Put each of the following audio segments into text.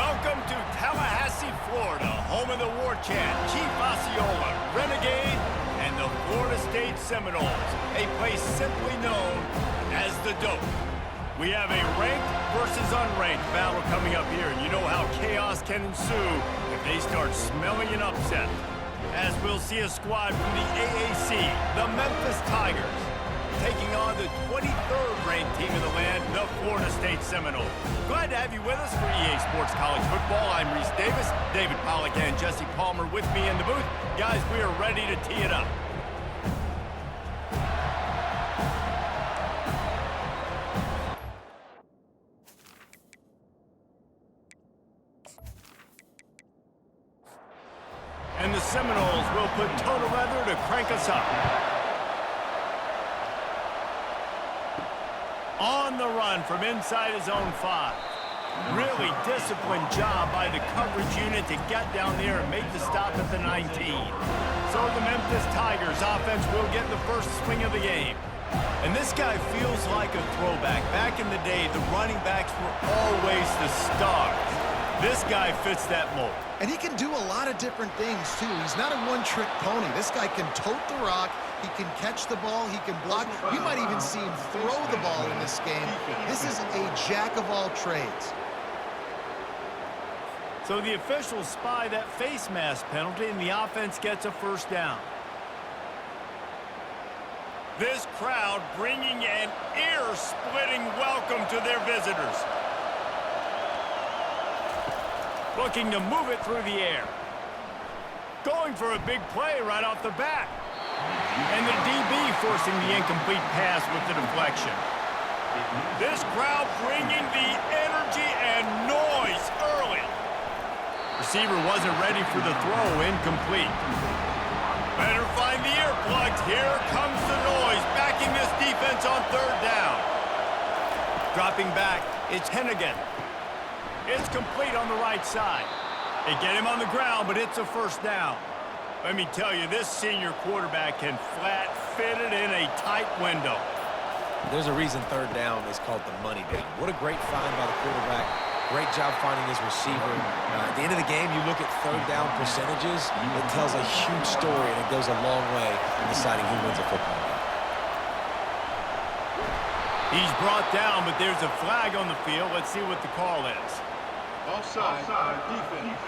Welcome to Tallahassee, Florida, home of the war chant, Chief Osceola, Renegade, and the Florida State Seminoles, a place simply known as the Dope. We have a ranked versus unranked battle coming up here, and you know how chaos can ensue if they start smelling an upset. As we'll see a squad from the AAC, the Memphis Tigers, taking on the 23rd ranked team in the land, the Florida State Seminoles. Glad to have you with us for EA Sports College Football. I'm Reese Davis, David Pollack and Jesse Palmer with me in the booth. Guys, we are ready to tee it up. And the Seminoles will put toe to leather to crank us up. On the run from inside his own 5. Really disciplined job by the coverage unit to get down there and make the stop at the 19. So the Memphis Tigers offense will get the first swing of the game. And this guy feels like a throwback. Back in the day, the running backs were always the stars. This guy fits that mold. And he can do a lot of different things, too. He's not a one-trick pony. This guy can tote the rock. He can catch the ball. He can block. You might even see him throw the ball in this game. This is a jack of all trades. So the officials spy that face mask penalty, and the offense gets a first down. This crowd bringing an ear-splitting welcome to their visitors. Looking to move it through the air. Going for a big play right off the bat. And the DB forcing the incomplete pass with the deflection. This crowd bringing the energy and noise early. Receiver wasn't ready for the throw, incomplete. Better find the earplugs. Here comes the noise, backing this defense on third down. Dropping back, it's Hennigan. It's complete on the right side. They get him on the ground, but it's a first down. Let me tell you, this senior quarterback can flat fit it in a tight window. There's a reason third down is called the money down. What a great find by the quarterback. Great job finding his receiver. At the end of the game, you look at third down percentages, it tells a huge story, and it goes a long way in deciding who wins a football game. He's brought down, but there's a flag on the field. Let's see what the call is. Offside, defense.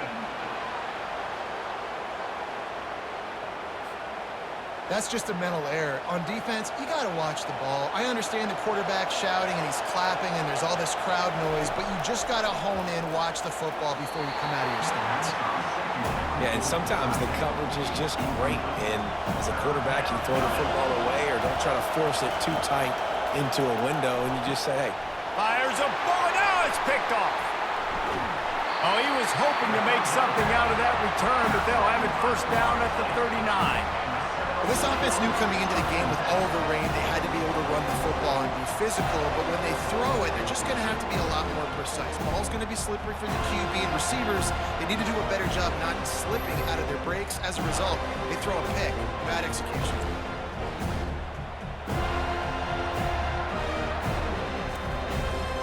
That's just a mental error. On defense, you got to watch the ball. I understand the quarterback shouting and he's clapping and there's all this crowd noise, but you just got to hone in, watch the football before you come out of your stance. Yeah, and sometimes the coverage is just great. And as a quarterback, you throw the football away or don't try to force it too tight into a window, and you just say, hey. Fires a bullet. Now it's picked off. Oh, he was hoping to make something out of that return, but they'll have it first down at the 39. Well, this offense knew coming into the game with all the rain, they had to be able to run the football and be physical, but when they throw it, they're just going to have to be a lot more precise. Ball's going to be slippery for the QB, and receivers, they need to do a better job not slipping out of their breaks. As a result, they throw a pick. Bad execution.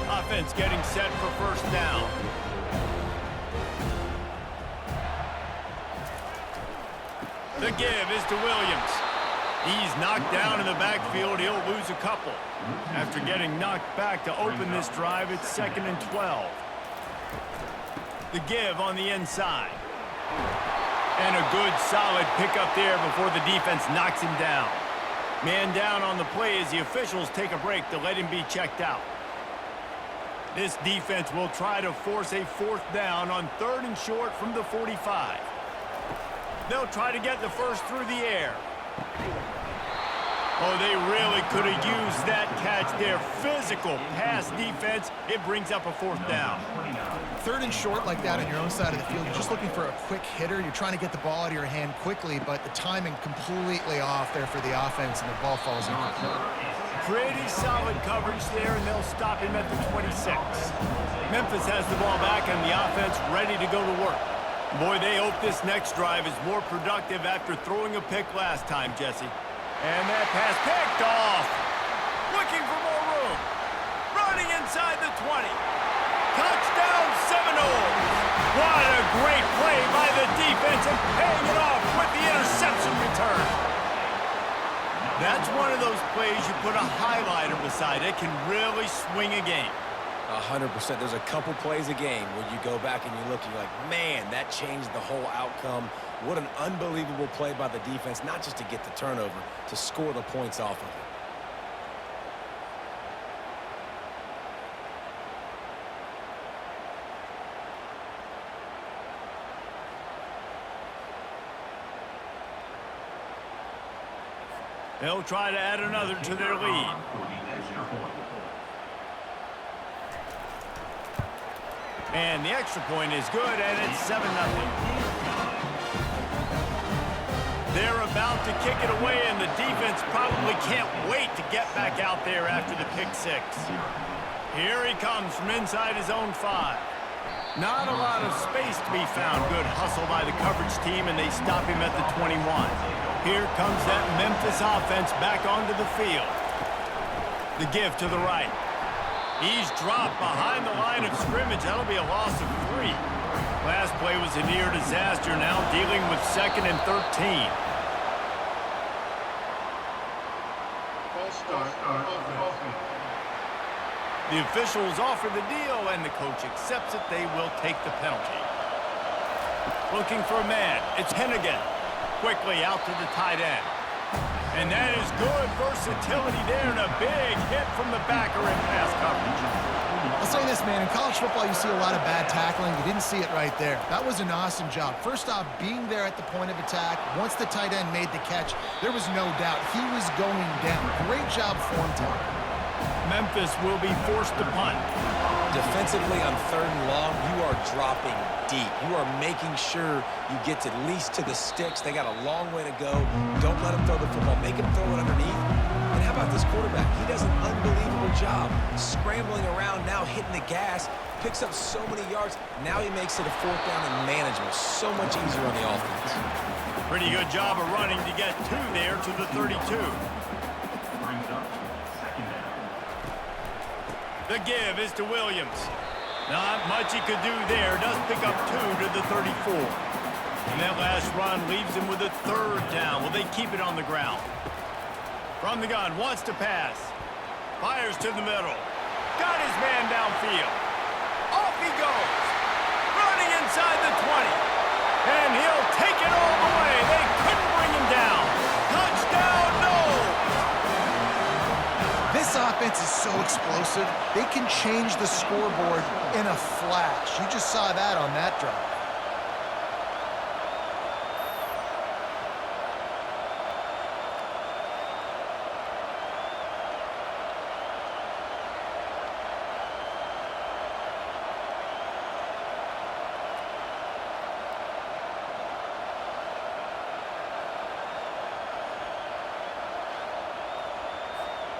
Offense getting set for first down. The give is to Williams. He's knocked down in the backfield. He'll lose a couple. After getting knocked back to open this drive, it's 2nd and 12. The give on the inside. And a good, solid pickup there before the defense knocks him down. Man down on the play as the officials take a break to let him be checked out. This defense will try to force a fourth down on 3rd and short from the 45. They'll try to get the first through the air. Oh, they really could have used that catch there. Physical pass defense. It brings up a fourth down. 3rd and short like that on your own side of the field. You're just looking for a quick hitter. You're trying to get the ball out of your hand quickly, but the timing completely off there for the offense, and the ball falls incomplete. Pretty solid coverage there, and they'll stop him at the 26. Memphis has the ball back, and the offense ready to go to work. Boy, they hope this next drive is more productive after throwing a pick last time, Jesse. And that pass picked off. Looking for more room. Running inside the 20. Touchdown, Seminoles! What a great play by the defense and paying it off with the interception return. That's one of those plays you put a highlighter beside it, can really swing a game. 100%. There's a couple plays a game where you go back and you look and you're like, man, that changed the whole outcome. What an unbelievable play by the defense, not just to get the turnover, to score the points off of it. They'll try to add another to their lead. And the extra point is good, and it's 7-0. They're about to kick it away, and the defense probably can't wait to get back out there after the pick six. Here he comes from inside his own 5. Not a lot of space to be found. Good hustle by the coverage team, and they stop him at the 21. Here comes that Memphis offense back onto the field. The give to the right. He's dropped behind the line of scrimmage. That'll be a loss of 3. Last play was a near disaster, now dealing with 2nd and 13. False start. Offense. The officials offer the deal, and the coach accepts it. They will take the penalty. Looking for a man. It's Hennigan. Quickly out to the tight end. And that is good versatility there, and a big hit from the backer in pass coverage. I'll say this, man. In college football, you see a lot of bad tackling. You didn't see it right there. That was an awesome job. First off, being there at the point of attack. Once the tight end made the catch, there was no doubt he was going down. Great job form time. Memphis will be forced to punt. Defensively on 3rd and long, you are dropping deep. You are making sure you get at least to the sticks. They got a long way to go. Don't let them throw the football. Make them throw it underneath. And how about this quarterback? He does an unbelievable job scrambling around, now hitting the gas, picks up so many yards. Now he makes it a 4th down and manageable. So much easier on the offense. Pretty good job of running to get 2 there to the 32. The give is to Williams. Not much he could do there. Does pick up 2 to the 34. And that last run leaves him with a 3rd down. Will they keep it on the ground? From the gun, wants to pass. Fires to the middle. Got his man downfield. Off he goes. Running inside the 20. And he'll take it all the way. They couldn't bring him down. Touchdown, no! This offense is so explosive, they can change the scoreboard in a flash. You just saw that on that drive.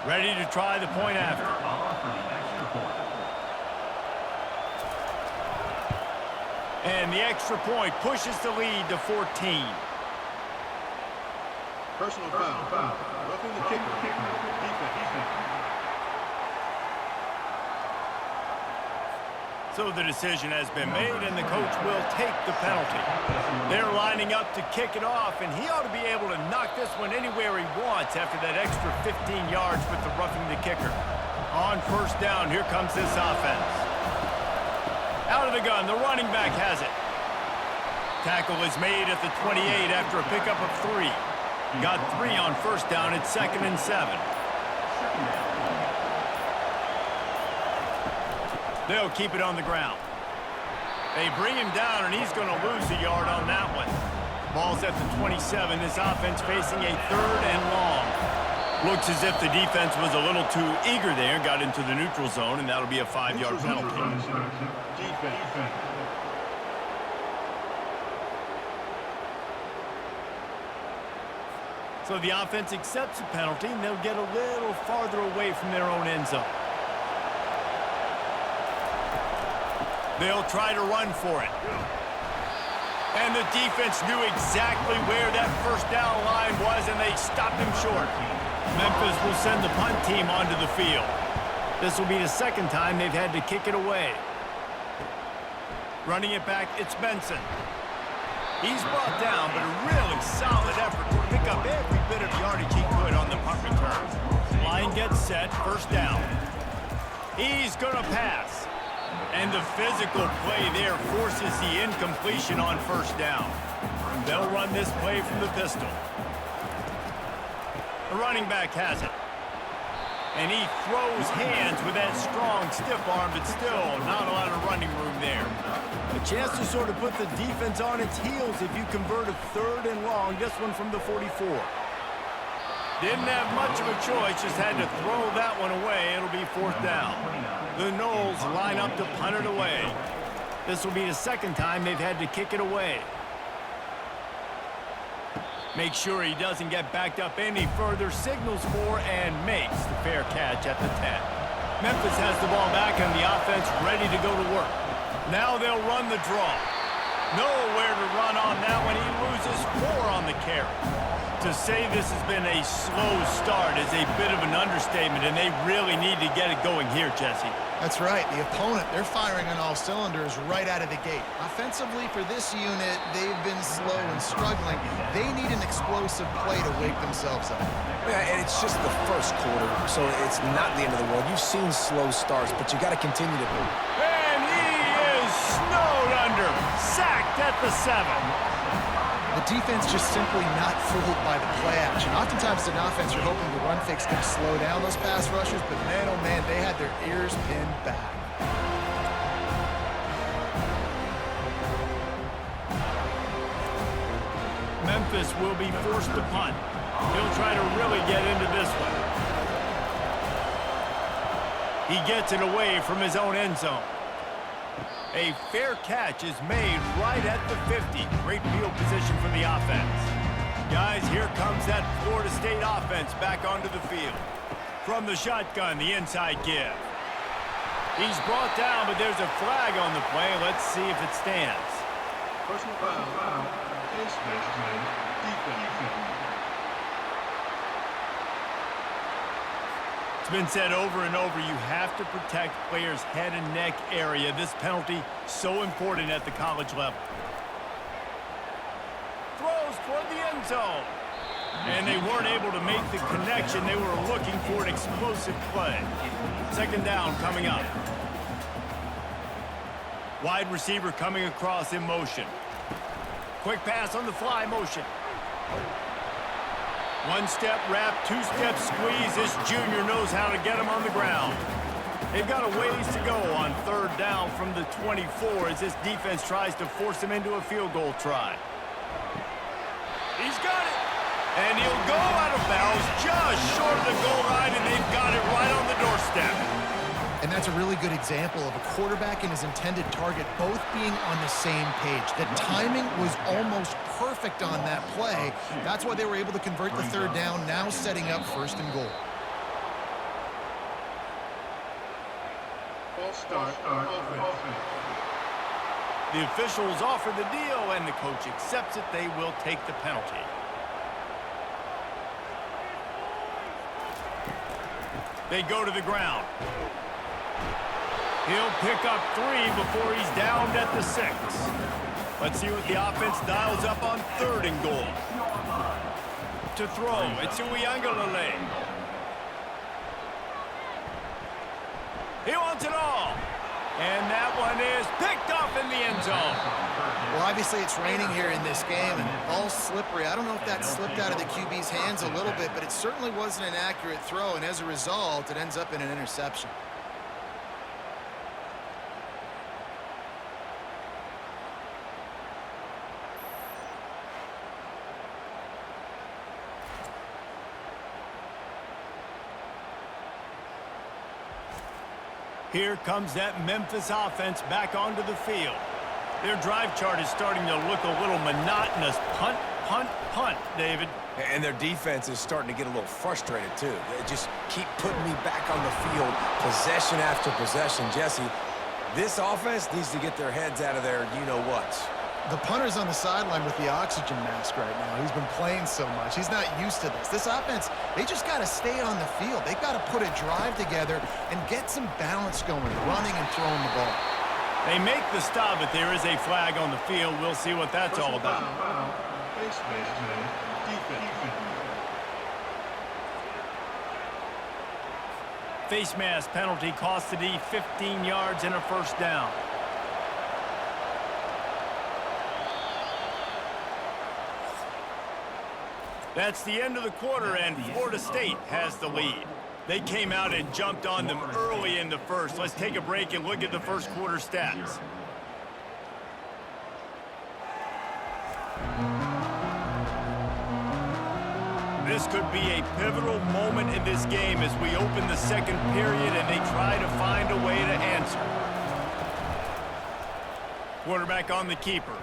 Ready to try the point after. And the extra point pushes the lead to 14. Personal foul. Roughing the kicker. Defense. So the decision has been made, and the coach will take the penalty. They're lining up to kick it off, and he ought to be able to knock this one anywhere he wants after that extra 15 yards with the roughing the kicker. On 1st down, here comes this offense. Out of the gun, the running back has it. Tackle is made at the 28 after a pickup of 3. Got 3 on 1st down. It's 2nd and 7. They'll keep it on the ground. They bring him down, and he's going to lose a yard on that one. Ball's at the 27. This offense facing a 3rd and long. Looks as if the defense was a little too eager there, got into the neutral zone, and that'll be a 5-yard penalty. Defense. So the offense accepts the penalty, and they'll get a little farther away from their own end zone. They'll try to run for it. And the defense knew exactly where that 1st down line was, and they stopped him short. Memphis will send the punt team onto the field. This will be the 2nd time they've had to kick it away. Running it back, it's Benson. He's brought down, but a really solid effort to pick up every bit of yardage he could on the punt return. Line gets set, first down. He's going to pass. And the physical play there forces the incompletion on first down. They'll run this play from the pistol. The running back has it. And he throws hands with that strong, stiff arm, but still not a lot of running room there. A chance to sort of put the defense on its heels if you convert a 3rd and long, this one from the 44. Didn't have much of a choice, just had to throw that one away. It'll be 4th down. The Noles line up to punt it away. This will be the 2nd time they've had to kick it away. Make sure he doesn't get backed up any further, signals for and makes the fair catch at the 10. Memphis has the ball back and the offense ready to go to work. Now they'll run the draw. Nowhere to run on that one. He loses 4 on the carry. To say this has been a slow start is a bit of an understatement, and they really need to get it going here, Jesse. That's right. The opponent, they're firing on all cylinders right out of the gate. Offensively, for this unit, they've been slow and struggling. They need an explosive play to wake themselves up. Yeah, and it's just the first quarter, so it's not the end of the world. You've seen slow starts, but you got to continue to move. And he is snowed under, sacked at the 7. The defense just simply not fooled by the play action. Oftentimes, an offense, you're hoping the run fake's going to slow down those pass rushers, but man, oh man, they had their ears pinned back. Memphis will be forced to punt. He'll try to really get into this one. He gets it away from his own end zone. A fair catch is made right at the 50. Great field position for the offense. Guys, here comes that Florida State offense back onto the field. From the shotgun, the inside give. He's brought down, but there's a flag on the play. Let's see if it stands. Personal foul. Defense. It's been said over and over, you have to protect players' head and neck area. This penalty, so important at the college level. Throws toward the end zone. And they weren't able to make the connection. They were looking for an explosive play. 2nd down coming up. Wide receiver coming across in motion. Quick pass on the fly motion. 1-step wrap, 2-step squeeze. This junior knows how to get him on the ground. They've got a ways to go on 3rd down from the 24 as this defense tries to force him into a field goal try. He's got it. And he'll go out of bounds just short of the goal line, and they've got it right on the doorstep. And that's a really good example of a quarterback and his intended target both being on the same page. The timing was almost perfect on that play. That's why they were able to convert the 3rd down, now setting up 1st and goal. False start. Offense. The officials offer the deal, and the coach accepts it. They will take the penalty. They go to the ground. He'll pick up 3 before he's downed at the 6. Let's see what the offense dials up on 3rd and goal. To throw, it's Uiagalelei. He wants it all. And that one is picked off in the end zone. Well, obviously it's raining here in this game, and the ball's slippery. I don't know if that slipped out of the QB's hands a little bit, but it certainly wasn't an accurate throw, and as a result, it ends up in an interception. Here comes that Memphis offense back onto the field. Their drive chart is starting to look a little monotonous. Punt, punt, punt, David. And their defense is starting to get a little frustrated, too. They just keep putting me back on the field, possession after possession. Jesse, this offense needs to get their heads out of their you-know-whats. The punter's on the sideline with the oxygen mask right now. He's been playing so much. He's not used to this. This offense, they just got to stay on the field. They've got to put a drive together and get some balance going, running and throwing the ball. They make the stop, but there is a flag on the field. We'll see what that's all about. Foul. Face mask. Defense. Face mask penalty cost the D 15 yards and a first down. That's the end of the quarter, and Florida State has the lead. They came out and jumped on them early in the first. Let's take a break and look at the first quarter stats. This could be a pivotal moment in this game as we open the second period and they try to find a way to answer. Quarterback on the keeper.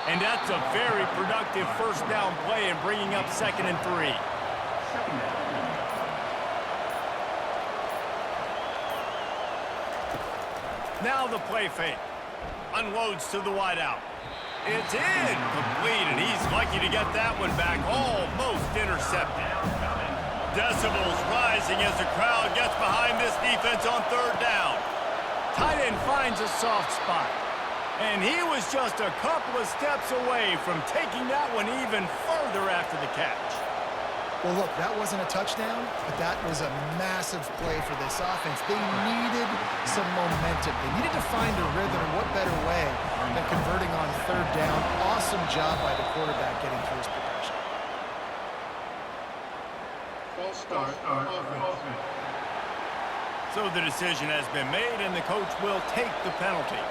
And that's a very productive first down play and bringing up 2nd and 3. Now the play fake. Unloads to the wideout. It's in. Complete, and he's lucky to get that one back. Almost intercepted. Decibels rising as the crowd gets behind this defense on 3rd down. Tight end finds a soft spot. And he was just a couple of steps away from taking that one even further after the catch. Well, look, that wasn't a touchdown, but that was a massive play for this offense. They needed some momentum. They needed to find a rhythm, and what better way than converting on 3rd down. Awesome job by the quarterback getting through his progression. False start. Offense. So the decision has been made, and the coach will take the penalty.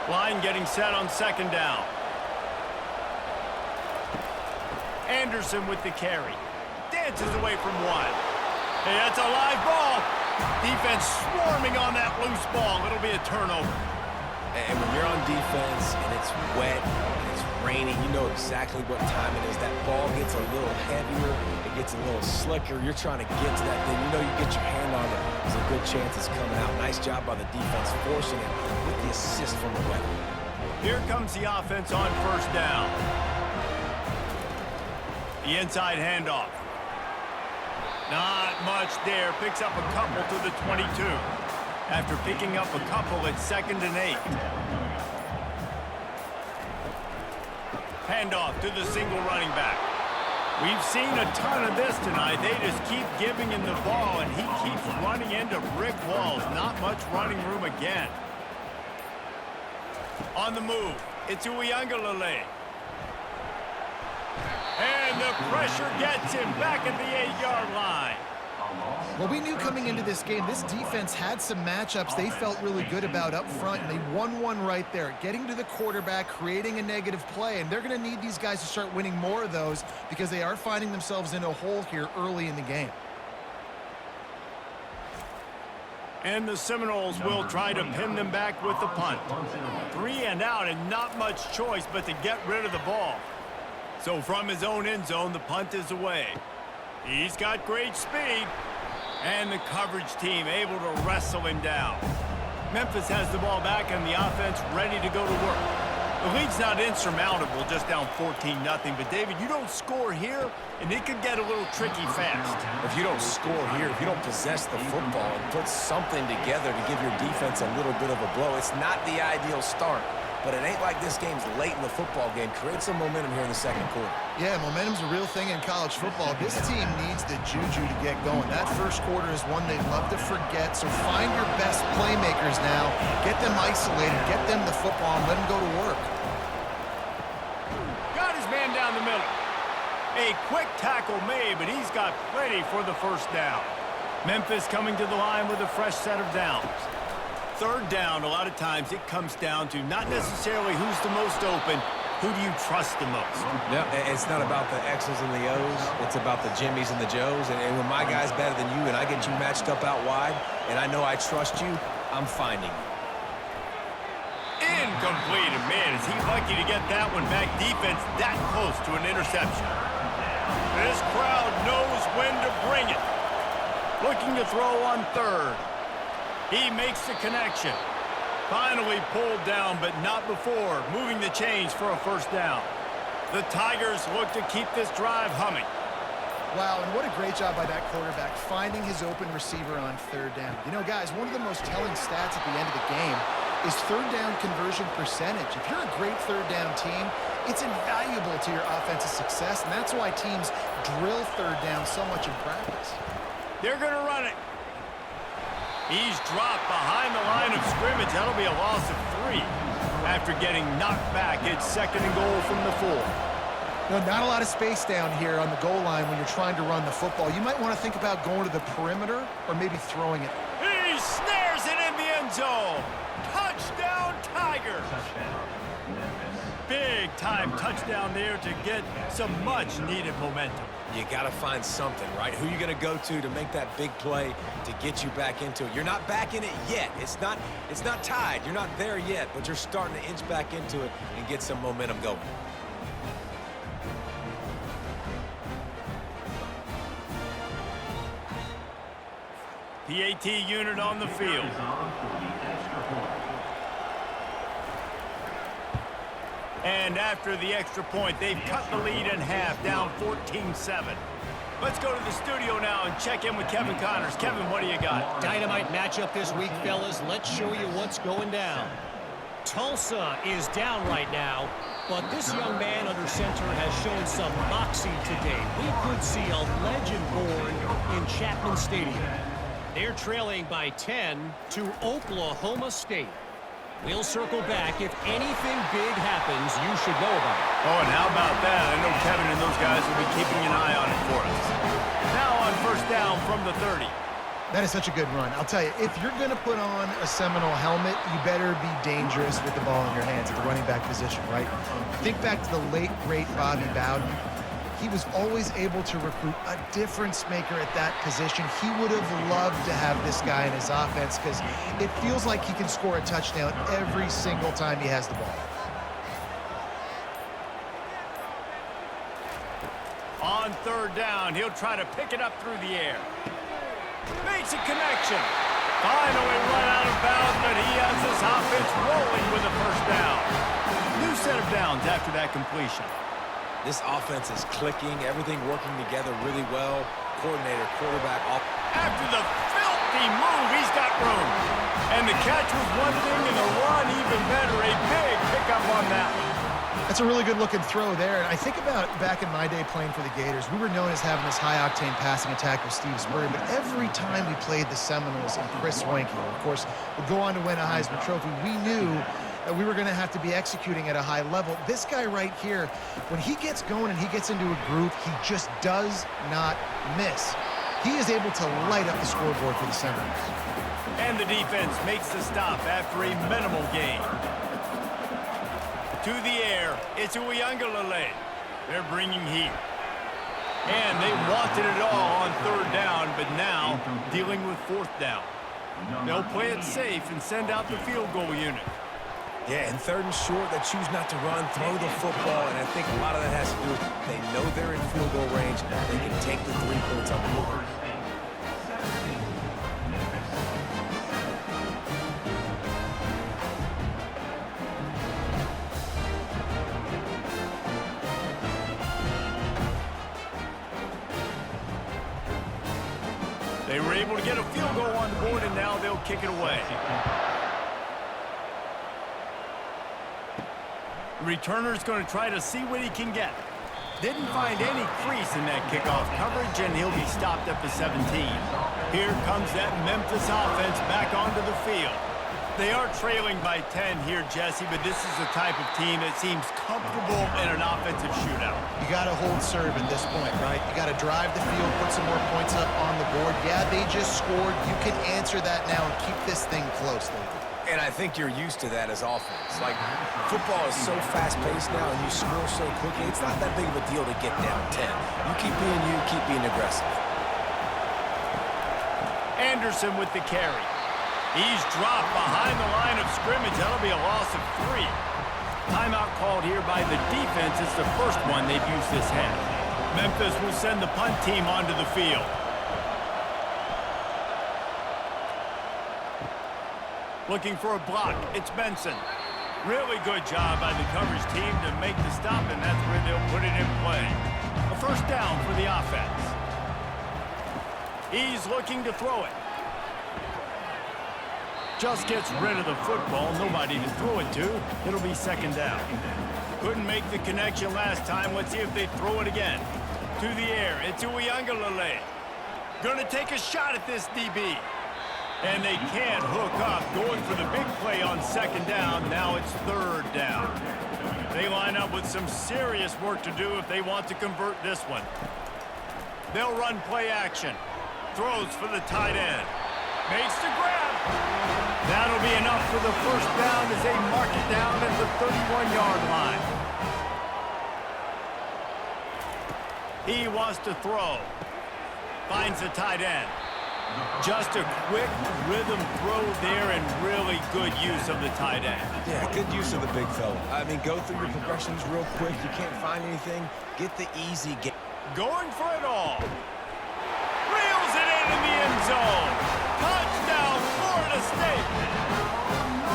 Line getting set on 2nd down. Anderson with the carry. Dances away from one. Hey, that's a live ball. Defense swarming on that loose ball. It'll be a turnover. And when you're on defense and it's wet and it's raining, you know exactly what time it is. That ball gets a little heavier. It gets a little slicker. You're trying to get to that thing. You know you get your hand on it. There's a good chance it's coming out. Nice job by the defense forcing it with the assist from the weather. Here comes the offense on 1st down. The inside handoff. Not much there. Picks up a couple to the 22. After picking up a couple, it's 2nd and 8. Handoff to the single running back. We've seen a ton of this tonight. They just keep giving him the ball, and he keeps running into brick walls. Not much running room again. On the move, it's Uiagalelei. And the pressure gets him back at the 8-yard line. Well, we knew coming into this game, this defense had some matchups they felt really good about up front, and they won one right there, getting to the quarterback, creating a negative play, and they're going to need these guys to start winning more of those because they are finding themselves in a hole here early in the game. And the Seminoles will try to pin them back with the punt. 3 and out, and not much choice but to get rid of the ball. So from his own end zone, the punt is away. He's got great speed. And the coverage team able to wrestle him down. Memphis has the ball back and the offense ready to go to work. The lead's not insurmountable, just down 14-0. But, David, you don't score here, and it could get a little tricky fast. If you don't score here, if you don't possess the football and put something together to give your defense a little bit of a blow, it's not the ideal start. But it ain't like this game's late in the football game. Create some momentum here in the 2nd quarter. Yeah, momentum's a real thing in college football. This team needs the juju to get going. That first quarter is one they'd love to forget, so find your best playmakers now. Get them isolated, get them the football, and let them go to work. Got his man down the middle. A quick tackle made, but he's got plenty for the first down. Memphis coming to the line with a fresh set of downs. 3rd down, a lot of times it comes down to not necessarily who's the most open, who do you trust the most? Yeah, it's not about the X's and the O's. It's about the Jimmies and the Joes. And when my guy's better than you and I get you matched up out wide and I know I trust you, I'm finding you. Incomplete. And man, is he lucky to get that one back. Defense that close to an interception. This crowd knows when to bring it. Looking to throw on 3rd. He makes the connection. Finally pulled down, but not before moving the chains for a first down. The Tigers look to keep this drive humming. Wow, and what a great job by that quarterback, finding his open receiver on 3rd down. You know, guys, one of the most telling stats at the end of the game is third down conversion percentage. If you're a great third down team, it's invaluable to your offensive success, and that's why teams drill third down so much in practice. They're going to run it. He's dropped behind the line of scrimmage. That'll be a loss of 3. After getting knocked back, it's 2nd and goal from the 4. No, not a lot of space down here on the goal line when you're trying to run the football. You might want to think about going to the perimeter or maybe throwing it. He snares it in the end zone. Touchdown, Tigers. Big time touchdown there to get some much needed momentum. You got to find something, right? Who you going to go to make that big play to get you back into it? You're not back in it yet. It's not tied. You're not there yet, but you're starting to inch back into it and get some momentum going. PAT unit on the field. And after the extra point, they've cut the lead in half, down 14-7. Let's go to the studio now and check in with Kevin Connors. Kevin, what do you got? Dynamite matchup this week, fellas. Let's show you what's going down. Tulsa is down right now, but this young man under center has shown some moxie today. We could see a legend born in Chapman Stadium. They're trailing by 10 to Oklahoma State. We'll circle back. If anything big happens, you should know about it. Oh, and how about that? I know Kevin and those guys will be keeping an eye on it for us. Now on 1st down from the 30. That is such a good run. I'll tell you, if you're going to put on a Seminole helmet, you better be dangerous with the ball in your hands at the running back position, right? Think back to the late, great Bobby Bowden. He was always able to recruit a difference maker at that position. He would have loved to have this guy in his offense because it feels like he can score a touchdown every single time he has the ball. On 3rd down, he'll try to pick it up through the air. Makes a connection. Finally run out of bounds, but he has this offense rolling with a 1st down. New set of downs after that completion. This offense is clicking, everything working together really well. Coordinator, quarterback, off. After the filthy move, he's got room. And the catch was one thing, and the run even better. A big pickup on that one. That's a really good-looking throw there. And I think about back in my day playing for the Gators, we were known as having this high-octane passing attack with Steve Spurrier, but every time we played the Seminoles and Chris Swanky, of course, would go on to win a Heisman Trophy, we knew that we were going to have to be executing at a high level. This guy right here, when he gets going and he gets into a groove, he just does not miss. He is able to light up the scoreboard for the Seminoles. And the defense makes the stop after a minimal gain. To the air, it's Uyangalele. They're bringing heat. And they wanted it all on 3rd down, but now dealing with 4th down. They'll play it safe and send out the field goal unit. Yeah, and 3rd and short, they choose not to run, throw the football, and I think a lot of that has to do with they know they're in field goal range. They can take the 3 points on the board. They were able to get a field goal on the board, and now they'll kick it away. The returner's going to try to see what he can get. Didn't find any crease in that kickoff coverage, and he'll be stopped at the 17. Here comes that Memphis offense back onto the field. They are trailing by 10 here, Jesse, but this is the type of team that seems comfortable in an offensive shootout. You got to hold serve at this point, right? You got to drive the field, put some more points up on the board. Yeah, they just scored. You can answer that now and keep this thing close, David. And I think you're used to that as offense. Like, football is so fast-paced now, and you score so quickly, it's not that big of a deal to get down 10. You keep being aggressive. Anderson with the carry. He's dropped behind the line of scrimmage. That'll be a loss of 3. Timeout called here by the defense. It's the first one they've used this half. Memphis will send the punt team onto the field. Looking for a block. It's Benson. Really good job by the coverage team to make the stop, and that's where they'll put it in play. A 1st down for the offense. He's looking to throw it. Just gets rid of the football, nobody to throw it to. It'll be second down. Couldn't make the connection last time. Let's see if they throw it again. To the air, it's Uiagalelei. Gonna take a shot at this DB. And they can't hook up. Going for the big play on second down. Now it's third down. They line up with some serious work to do if they want to convert this one. They'll run play action. Throws for the tight end. Makes the grab. That'll be enough for the first down as they mark it down at the 31-yard line. He wants to throw. Finds the tight end. Just a quick rhythm throw there and really good use of the tight end. Yeah, good use of the big fella. I mean, go through your progressions real quick. You can't find anything. Get the easy get. Going for it all. Reels it in the end zone. Touchdown, Florida State.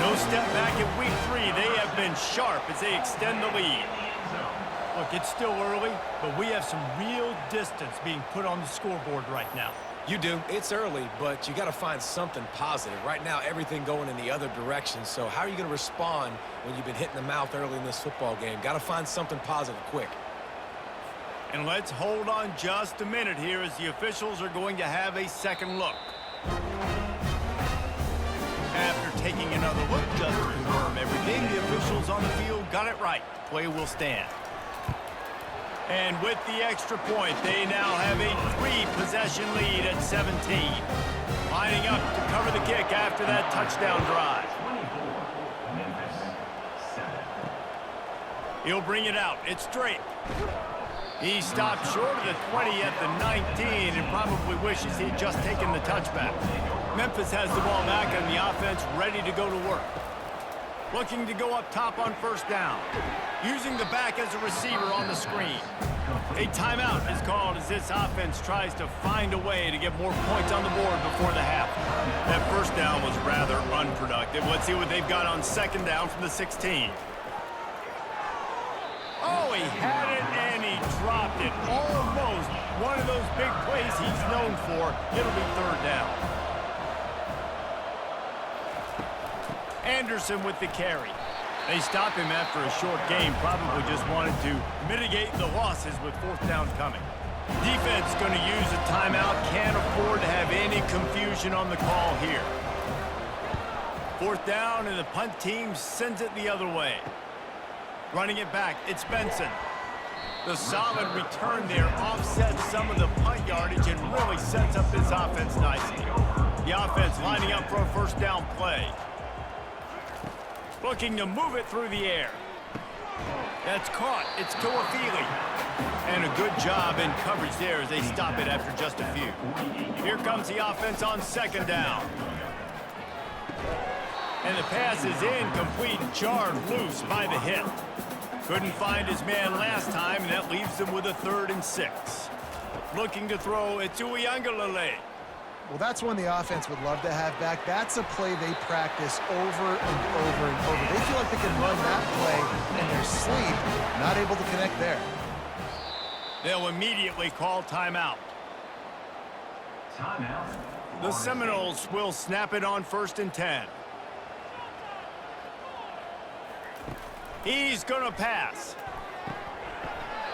No step back in week 3. They have been sharp as they extend the lead. Look, it's still early, but we have some real distance being put on the scoreboard right now. You do. It's early, but you got to find something positive. Right now, everything going in the other direction. So how are you going to respond when you've been hit in the mouth early in this football game? Got to find something positive quick. And let's hold on just a minute here as the officials are going to have a second look. After taking another look just to confirm everything, the officials on the field got it right. Play will stand. And with the extra point, they now have a 3-possession lead at 17. Lining up to cover the kick after that touchdown drive. He'll bring it out. It's straight. He stopped short of the 20 at the 19 and probably wishes he'd just taken the touchback. Memphis has the ball back and the offense ready to go to work. Looking to go up top on first down. Using the back as a receiver on the screen. A timeout is called as this offense tries to find a way to get more points on the board before the half. That first down was rather unproductive. Let's see what they've got on second down from the 16. Oh, he had it and he dropped it. Almost one of those big plays he's known for. It'll be third down. Anderson with the carry. They stop him after a short game. Probably just wanted to mitigate the losses with fourth down coming. Defense going to use a timeout. Can't afford to have any confusion on the call here. Fourth down and the punt team sends it the other way. Running it back, it's Benson. The solid return there offsets some of the punt yardage and really sets up this offense nicely. The offense lining up for a first down play. Looking to move it through the air. That's caught. It's Toafili. And a good job in coverage there as they stop it after just a few. Here comes the offense on second down. And the pass is incomplete, jarred loose by the hit. Couldn't find his man last time, and that leaves them with a 3rd and 6. Looking to throw, it's Uiagalelei. Well, that's one the offense would love to have back. That's a play they practice over and over and over. They feel like they can run that play in their sleep, not able to connect there. They'll immediately call timeout. The Seminoles will snap it on 1st and 10. He's going to pass.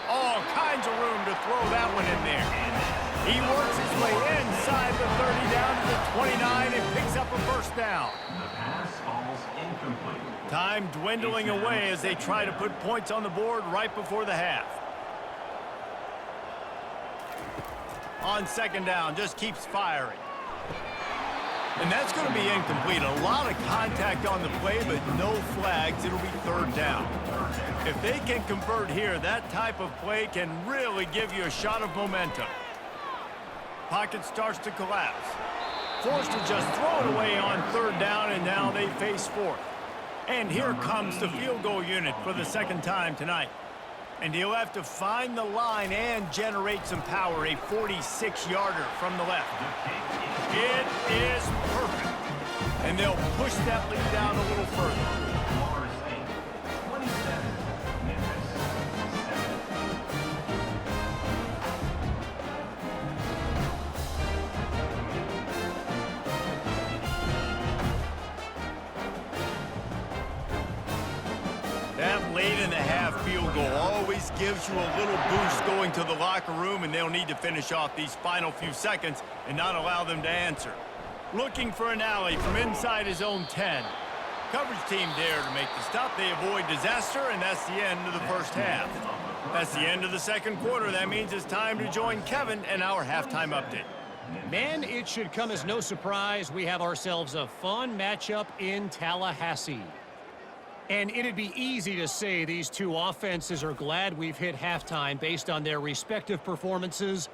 All kinds of room to throw that one in there. He works his way inside the 30 down to the 29 and picks up a first down. The pass falls incomplete. Time dwindling away as they try to put points on the board right before the half. On second down, just keeps firing. And that's going to be incomplete. A lot of contact on the play, but no flags. It'll be third down. If they can convert here, that type of play can really give you a shot of momentum. Pocket starts to collapse. Forced to just throw it away on third down, and now they face fourth. And here comes the field goal unit for the second time tonight. And he'll have to find the line and generate some power, a 46-yarder from the left. It is perfect. And they'll push that lead down a little further. Florida State, 27, Memphis, 7. second-half field goal always gives you a little boost going to the locker room, and they'll need to finish off these final few seconds and not allow them to answer. Looking for an alley from inside his own 10. Coverage team there to make the stop. They avoid disaster, and that's the end of the first half. That's the end of the second quarter. That means it's time to join Kevin and our halftime update. Man, it should come as no surprise we have ourselves a fun matchup in Tallahassee. And it'd be easy to say these two offenses are glad we've hit halftime based on their respective performances.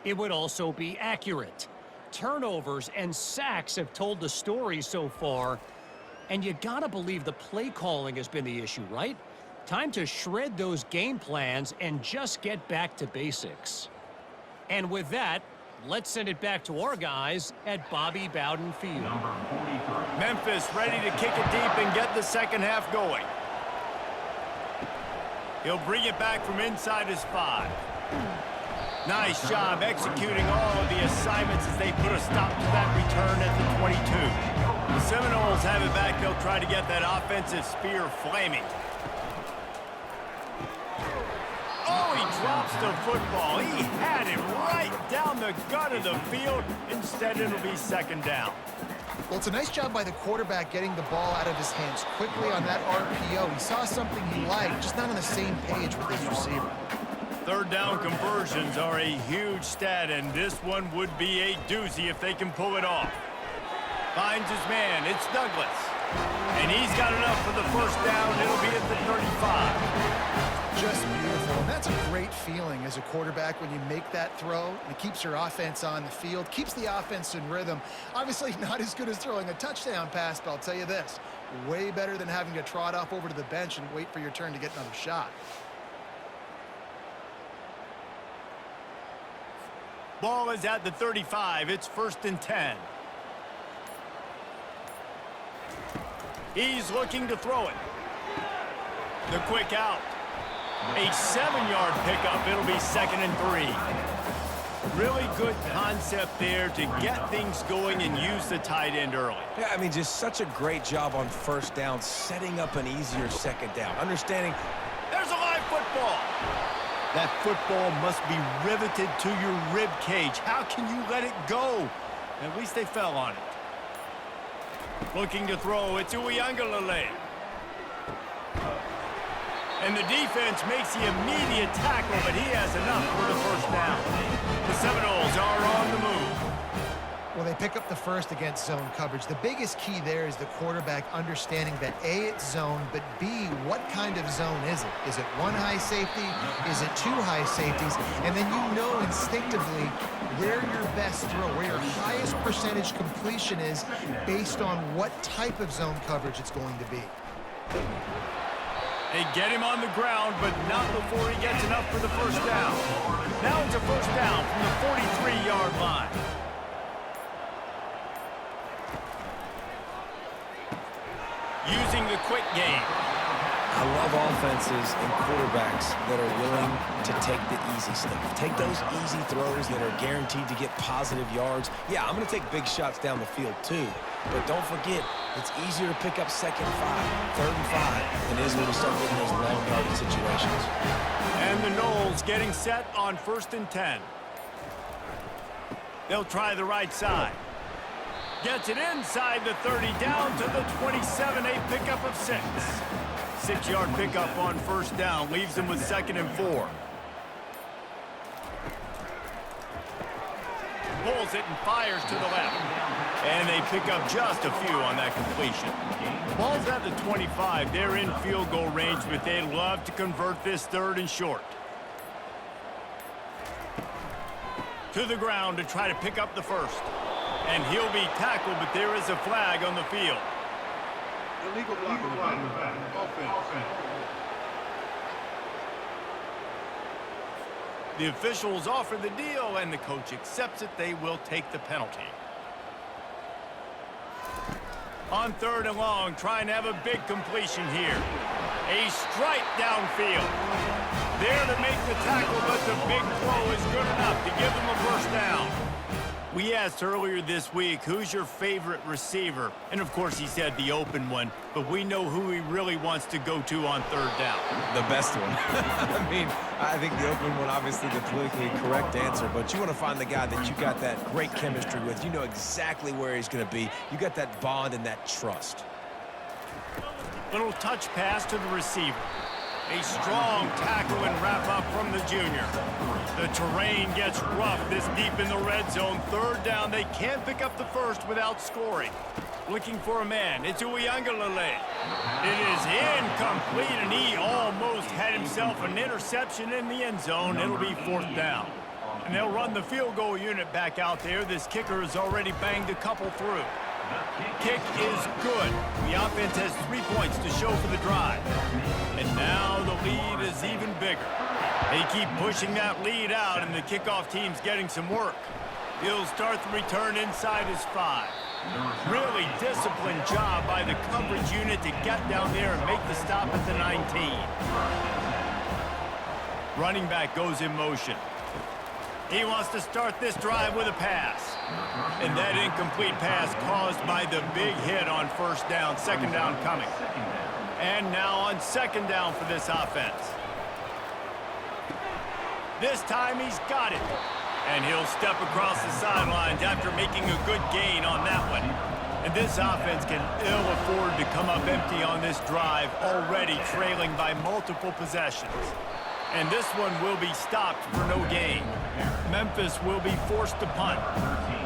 It would also be accurate. Turnovers and sacks have told the story so far. And you gotta believe the play calling has been the issue, right? Time to shred those game plans and just get back to basics. And with that, let's send it back to our guys at Bobby Bowden Field. Number 43. Memphis ready to kick it deep and get the second half going. He'll bring it back from inside his 5. Nice job executing all of the assignments as they put a stop to that return at the 22. The Seminoles have it back. They'll try to get that offensive spear flaming. Oh, he drops the football. He had it right down the gut of the field. Instead, it'll be second down. Well, it's a nice job by the quarterback getting the ball out of his hands quickly on that RPO. He saw something he liked, just not on the same page with his receiver. Third down conversions are a huge stat, and this one would be a doozy if they can pull it off. Finds his man. It's Douglas. And he's got enough for the first down. It'll be at the 35. Just beautiful. And that's a great feeling as a quarterback when you make that throw. And it keeps your offense on the field, keeps the offense in rhythm. Obviously not as good as throwing a touchdown pass, but I'll tell you this, way better than having to trot off over to the bench and wait for your turn to get another shot. Ball is at the 35. It's 1st and 10. He's looking to throw it. The quick out. A 7-yard pickup. It'll be 2nd and 3. Really good concept there to get things going and use the tight end early. Yeah, I mean, just such a great job on first down, setting up an easier second down. Understanding. There's a live football. That football must be riveted to your rib cage. How can you let it go? At least they fell on it. Looking to throw, it's Uiagalelei. And the defense makes the immediate tackle, but he has enough for the first down. The Seminoles are on the move. Well, they pick up the first against zone coverage. The biggest key there is the quarterback understanding that A, it's zone, but B, what kind of zone is it? Is it one high safety? Is it two high safeties? And then you know instinctively where your best throw, where your highest percentage completion is based on what type of zone coverage it's going to be. They get him on the ground, but not before he gets enough for the first down. Now it's a first down from the 43-yard line. Using the quick game. I love offenses and quarterbacks that are willing to take the easy stuff. Take those easy throws that are guaranteed to get positive yards. Yeah, I'm going to take big shots down the field too. But don't forget, it's easier to pick up 2nd and 5, 3rd and 5 than it is when we start getting those long yardage situations. And the Noles getting set on 1st and 10. They'll try the right side. Gets it inside the 30, down to the 27, a pickup of 6. 6-yard pickup on first down, leaves them with 2nd and 4. Pulls it and fires to the left. And they pick up just a few on that completion. Ball's at the 25. They're in field goal range, but they'd love to convert this 3rd and short. To the ground to try to pick up the first. And he'll be tackled, but there is a flag on the field. Illegal block in the back. Offense. The officials offer the deal, and the coach accepts it. They will take the penalty. On 3rd and long, trying to have a big completion here. A strike downfield. There to make the tackle, but the big throw is good enough to give them a first down. We asked earlier this week, who's your favorite receiver? And of course he said the open one, but we know who he really wants to go to on third down. The best one. I mean, I think the open one, obviously the politically correct answer, but you want to find the guy that you got that great chemistry with. You know exactly where he's going to be. You got that bond and that trust. Little touch pass to the receiver. A strong tackle and wrap up from the junior. The terrain gets rough this deep in the red zone. Third down, they can't pick up the first without scoring. Looking for a man. It's Uiagalelei. It is incomplete, and he almost had himself an interception in the end zone. It'll be fourth down. And they'll run the field goal unit back out there. This kicker has already banged a couple through. Kick is good. The offense has 3 points to show for the drive. And now the lead is even bigger. They keep pushing that lead out, and the kickoff team's getting some work. He'll start the return inside his 5. Really disciplined job by the coverage unit to get down there and make the stop at the 19. Running back goes in motion. He wants to start this drive with a pass. And that incomplete pass caused by the big hit on first down, second down coming. And now on second down for this offense. This time he's got it. And he'll step across the sidelines after making a good gain on that one. And this offense can ill afford to come up empty on this drive, already trailing by multiple possessions. And this one will be stopped for no gain. Memphis will be forced to punt.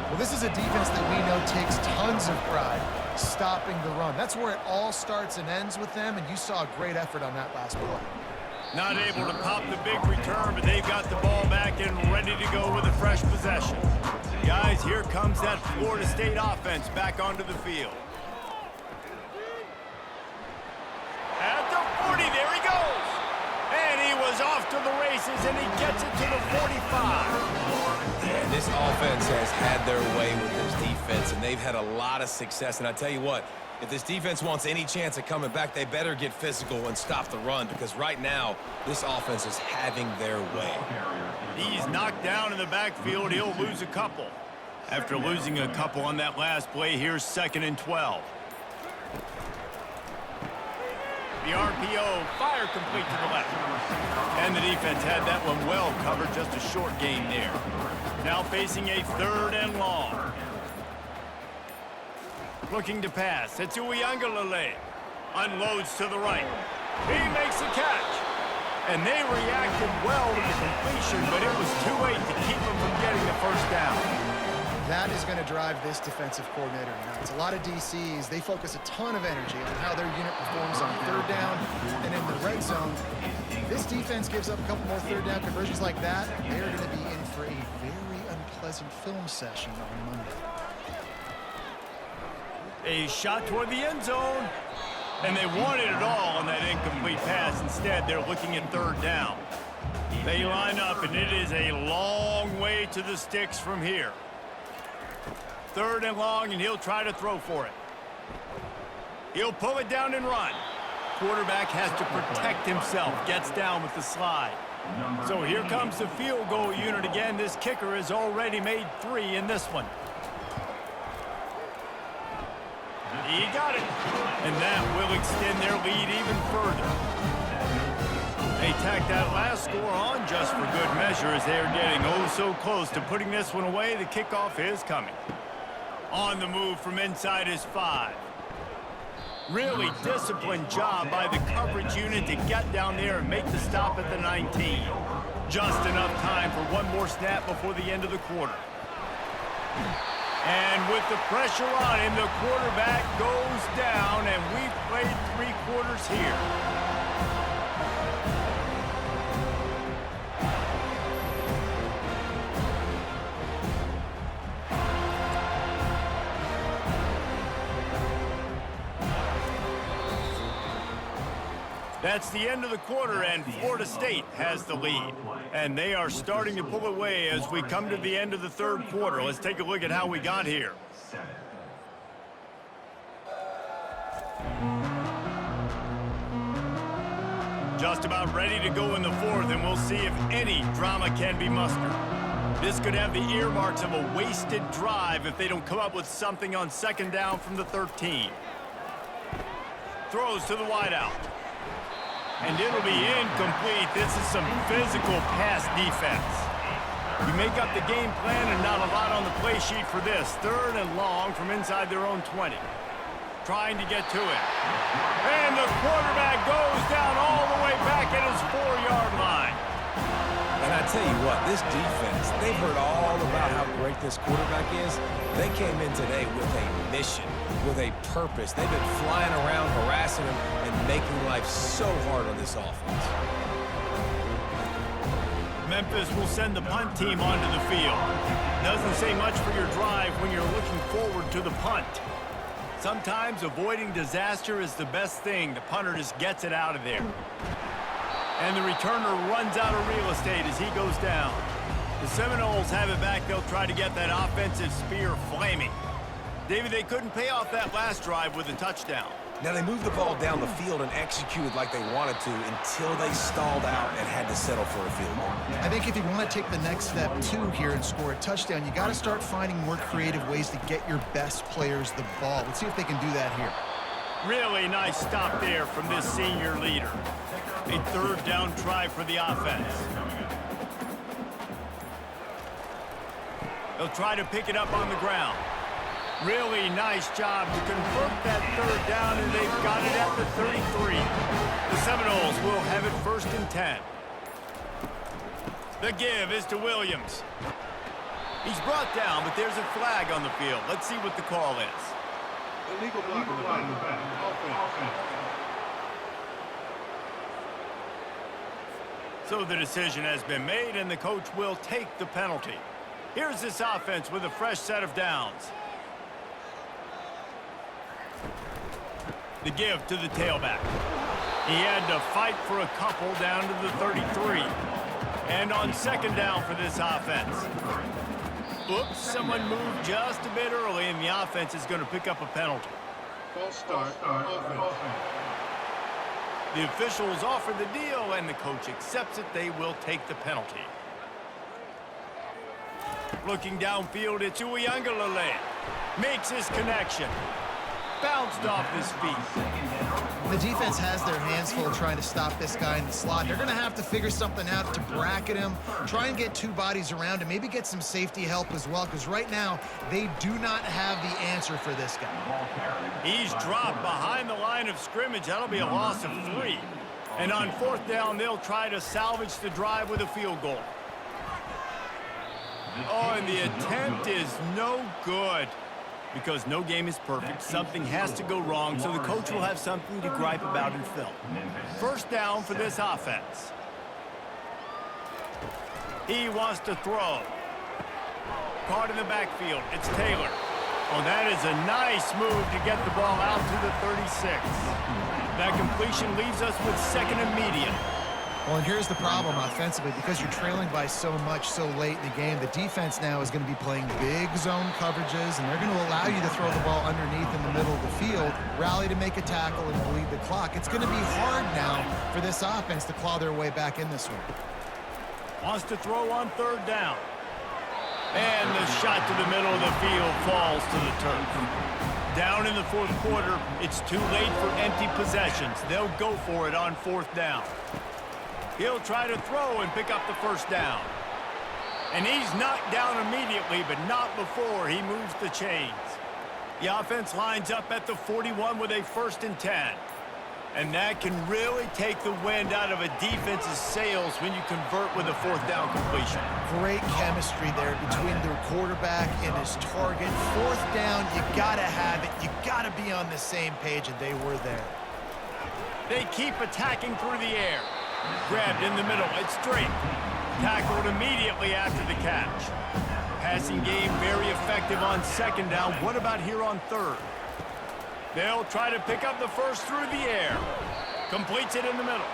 Well, this is a defense that we know takes tons of pride stopping the run. That's where it all starts and ends with them, and you saw a great effort on that last play. Not able to pop the big return, but they've got the ball back and ready to go with a fresh possession. Guys, here comes that Florida State offense back onto the field. At the 40, there he goes. And he was off to the races, and he gets it to the 45. And this offense has had their way with this defense, and they've had a lot of success. And I tell you what, if this defense wants any chance of coming back, they better get physical and stop the run, because right now, this offense is having their way. He's knocked down in the backfield. He'll lose a couple. After losing a couple on that last play, here's 2nd and 12. The RPO, fire complete to the left. And the defense had that one well covered, just a short gain there. Now facing a 3rd and long. Looking to pass. It's Uiagalelei. Unloads to the right. He makes the catch. And they reacted well to the completion, but it was too late to keep him from getting the first down. That is going to drive this defensive coordinator nuts. A lot of DCs, they focus a ton of energy on how their unit performs on 3rd down and in the red zone. This defense gives up a couple more 3rd down conversions like that. They're going to be in for a very unpleasant film session on Monday. A shot toward the end zone. And they wanted it all on that incomplete pass. Instead, they're looking at 3rd down. They line up, and it is a long way to the sticks from here. 3rd and long, and he'll try to throw for it. He'll pull it down and run. Quarterback has to protect himself. Gets down with the slide. So here comes the field goal unit again. This kicker has already made 3 in this one. He got it. And that will extend their lead even further. They tack that last score on just for good measure as they are getting oh so close to putting this one away. The kickoff is coming. On the move from inside his 5. Really disciplined job by the coverage unit to get down there and make the stop at the 19. Just enough time for one more snap before the end of the quarter. And with the pressure on him, the quarterback goes down, and we've played 3 quarters here. That's the end of the quarter, and Florida State has the lead. And they are starting to pull away as we come to the end of the 3rd quarter. Let's take a look at how we got here. Just about ready to go in the 4th, and we'll see if any drama can be mustered. This could have the earmarks of a wasted drive if they don't come up with something on second down from the 13. Throws to the wideout. And it'll be incomplete. This is some physical pass defense. You make up the game plan and not a lot on the play sheet for this. 3rd and long from inside their own 20. Trying to get to it. And the quarterback goes down all the way back at his 4-yard line. And I tell you what, this defense, they've heard all about how great this quarterback is. They came in today with a mission, with a purpose. They've been flying around, harassing him, and making life so hard on this offense. Memphis will send the punt team onto the field. Doesn't say much for your drive when you're looking forward to the punt. Sometimes avoiding disaster is the best thing. The punter just gets it out of there. And the returner runs out of real estate as he goes down. The Seminoles have it back. They'll try to get that offensive spear flaming. David, they couldn't pay off that last drive with a touchdown. Now, they moved the ball down the field and executed like they wanted to until they stalled out and had to settle for a field goal. I think if you want to take the next step, too, here and score a touchdown, you got to start finding more creative ways to get your best players the ball. Let's see if they can do that here. Really nice stop there from this senior leader. A 3rd down try for the offense. They'll try to pick it up on the ground. Really nice job to convert that 3rd down, and they've got it at the 33. The Seminoles will have it 1st and 10. The give is to Williams. He's brought down, but there's a flag on the field. Let's see what the call is. Illegal block in the back. Offense. So the decision has been made, and the coach will take the penalty. Here's this offense with a fresh set of downs. The give to the tailback. He had to fight for a couple down to the 33. And on 2nd down for this offense. Oops, someone moved just a bit early, and the offense is going to pick up a penalty. False start. Offense. The officials offer the deal, and the coach accepts it. They will take the penalty. Looking downfield, it's Uiagalelei. Makes his connection. Bounced off his feet. The defense has their hands full trying to stop this guy in the slot. They're going to have to figure something out to bracket him, try and get 2 bodies around him, maybe get some safety help as well, because right now they do not have the answer for this guy. He's dropped behind the line of scrimmage. That'll be a loss of 3. And on 4th down, they'll try to salvage the drive with a field goal. Oh, and the attempt is no good. Because no game is perfect, something has to go wrong, so the coach will have something to gripe about in film. 1st down for this offense. He wants to throw. Caught in the backfield. It's Taylor. Oh, that is a nice move to get the ball out to the 36. That completion leaves us with 2nd and medium. Well, and here's the problem offensively. Because you're trailing by so much so late in the game, the defense now is going to be playing big zone coverages, and they're going to allow you to throw the ball underneath in the middle of the field, rally to make a tackle, and bleed the clock. It's going to be hard now for this offense to claw their way back in this one. Wants to throw on 3rd down. And the shot to the middle of the field falls to the turf. Down in the 4th quarter, it's too late for empty possessions. They'll go for it on 4th down. He'll try to throw and pick up the 1st down. And he's knocked down immediately, but not before he moves the chains. The offense lines up at the 41 with a 1st and 10. And that can really take the wind out of a defense's sails when you convert with a 4th down completion. Great chemistry there between their quarterback and his target. 4th down, you gotta have it. You gotta be on the same page, and they were there. They keep attacking through the air. Grabbed in the middle, it's straight. Tackled immediately after the catch. Passing game very effective on 2nd down. What about here on 3rd? They'll try to pick up the 1st through the air. Completes it in the middle.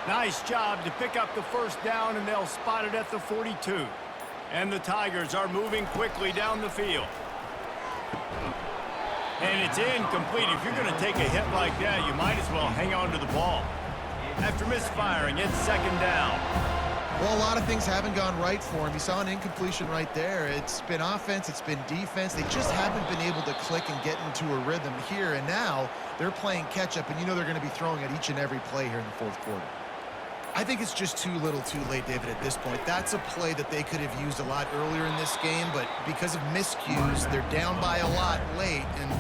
Nice job to pick up the 1st down, and they'll spot it at the 42. And the Tigers are moving quickly down the field. And it's incomplete. If you're going to take a hit like that, you might as well hang on to the ball. After misfiring, it's 2nd down. Well, a lot of things haven't gone right for him. You saw an incompletion right there. It's been offense, it's been defense. They just haven't been able to click and get into a rhythm here. And now they're playing catch-up, and you know they're going to be throwing at each and every play here in the fourth quarter. I think it's just too little too late, David, at this point. That's a play that they could have used a lot earlier in this game, but because of miscues, they're down by a lot late, and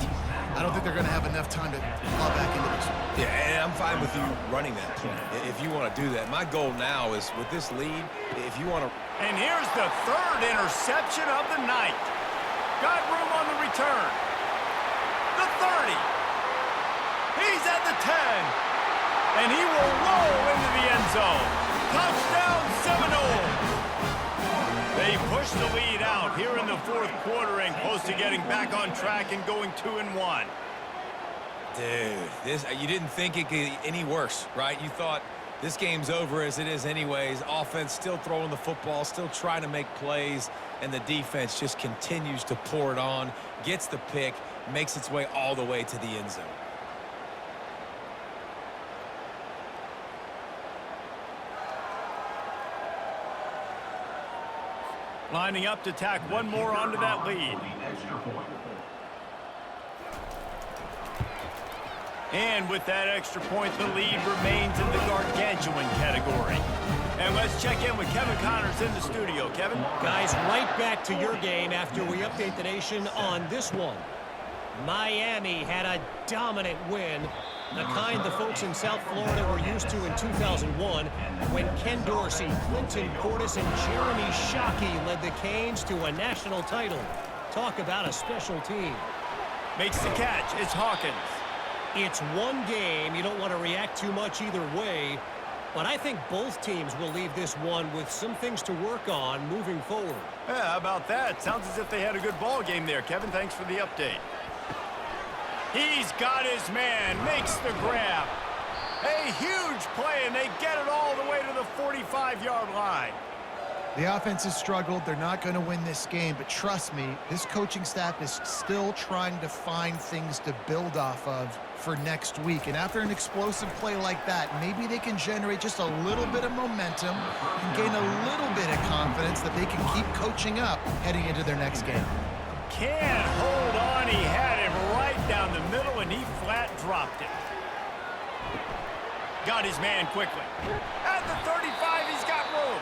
I don't think they're going to have enough time to claw back into this. Yeah, and I'm fine with you running that play if you want to do that. My goal now is with this lead, if you want to... And here's the third interception of the night. Got room on the return. The 30. He's at the 10. And he will roll into the end zone. Touchdown, Seminoles. They push the lead out here in the fourth quarter and close to getting back on track and going 2-1. Dude, you didn't think it could get any worse, right? You thought this game's over as it is anyways. Offense still throwing the football, still trying to make plays, and the defense just continues to pour it on, gets the pick, makes its way all the way to the end zone. Lining up to tack one more onto that lead. And with that extra point, the lead remains in the gargantuan category. And let's check in with Kevin Connors in the studio. Kevin? Guys, right back to your game after we update the nation on this one. Miami had a dominant win, the kind the folks in South Florida were used to in 2001 when Ken Dorsey, Clinton Portis, and Jeremy Shockey led the Canes to a national title. Talk about a special team. Makes the catch. It's Hawkins. It's one game. You don't want to react too much either way, but I think both teams will leave this one with some things to work on moving forward. Yeah, how about that? Sounds as if they had a good ball game there. Kevin, thanks for the update. He's got his man, makes the grab. A huge play, and they get it all the way to the 45-yard line. The offense has struggled. They're not going to win this game, but trust me, this coaching staff is still trying to find things to build off of for next week. And after an explosive play like that, maybe they can generate just a little bit of momentum and gain a little bit of confidence that they can keep coaching up heading into their next game. Can't hold on. He had him right down the middle, and he flat dropped it. Got his man quickly. At the 35, he's got room.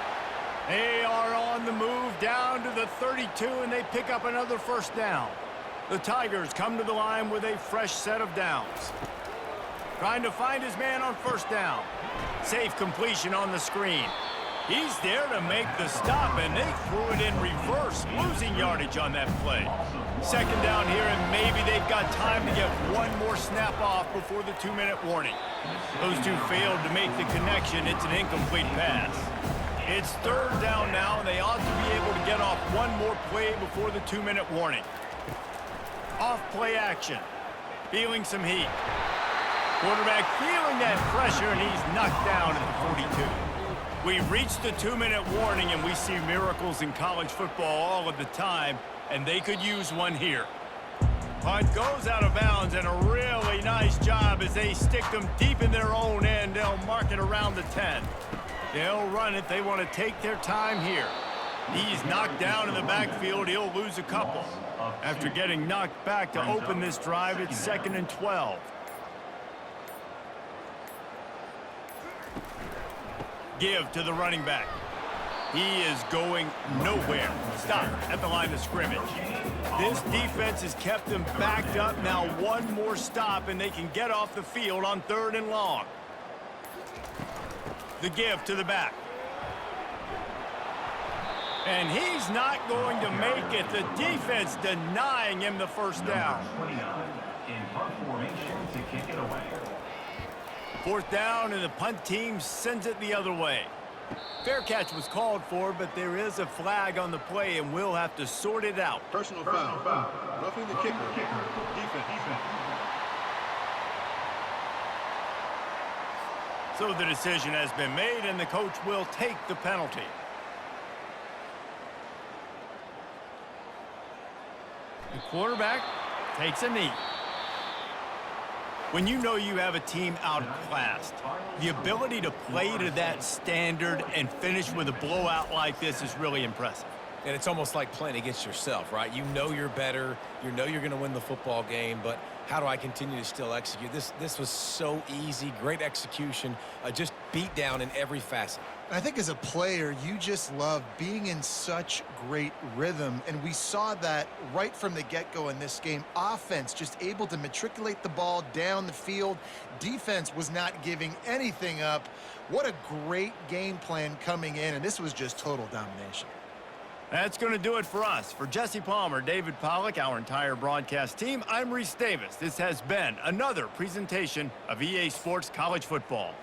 They are on the move down to the 32, and they pick up another first down. The Tigers come to the line with a fresh set of downs. Trying to find his man on first down. Safe completion on the screen. He's there to make the stop, and they threw it in reverse, losing yardage on that play. Second down here, and maybe they've got time to get one more snap off before the 2-minute warning. Those two failed to make the connection. It's an incomplete pass. It's third down now, and they ought to be able to get off one more play before the 2-minute warning. Off play action. Feeling some heat. Quarterback feeling that pressure, and he's knocked down at the 42. We've reached the 2-minute warning, and we see miracles in college football all of the time, and they could use one here. Punt goes out of bounds, and a really nice job as they stick them deep in their own end. They'll mark it around the 10. They'll run it. They want to take their time here. He's knocked down in the backfield. He'll lose a couple. After getting knocked back to open this drive, it's 2nd and 12. Give to the running back. He is going nowhere. Stop at the line of scrimmage. This defense has kept them backed up. Now one more stop, and they can get off the field on 3rd and long. The give to the back. And he's not going to make it. The defense denying him the first down. 29 in punt formation to kick it away. 4th down, and the punt team sends it the other way. Fair catch was called for, but there is a flag on the play, and we'll have to sort it out. Personal foul. Roughing the kicker. Defense. So the decision has been made, and the coach will take the penalty. The quarterback takes a knee. When you know you have a team outclassed, the ability to play to that standard and finish with a blowout like this is really impressive. And it's almost like playing against yourself, right? You know you're better. You know you're going to win the football game, but how do I continue to still execute? This was so easy, great execution, just beat down in every facet. I think as a player, you just love being in such great rhythm, and we saw that right from the get-go in this game. Offense just able to matriculate the ball down the field. Defense was not giving anything up. What a great game plan coming in, and this was just total domination. That's going to do it for us. For Jesse Palmer, David Pollack, our entire broadcast team, I'm Reese Davis. This has been another presentation of EA Sports College Football.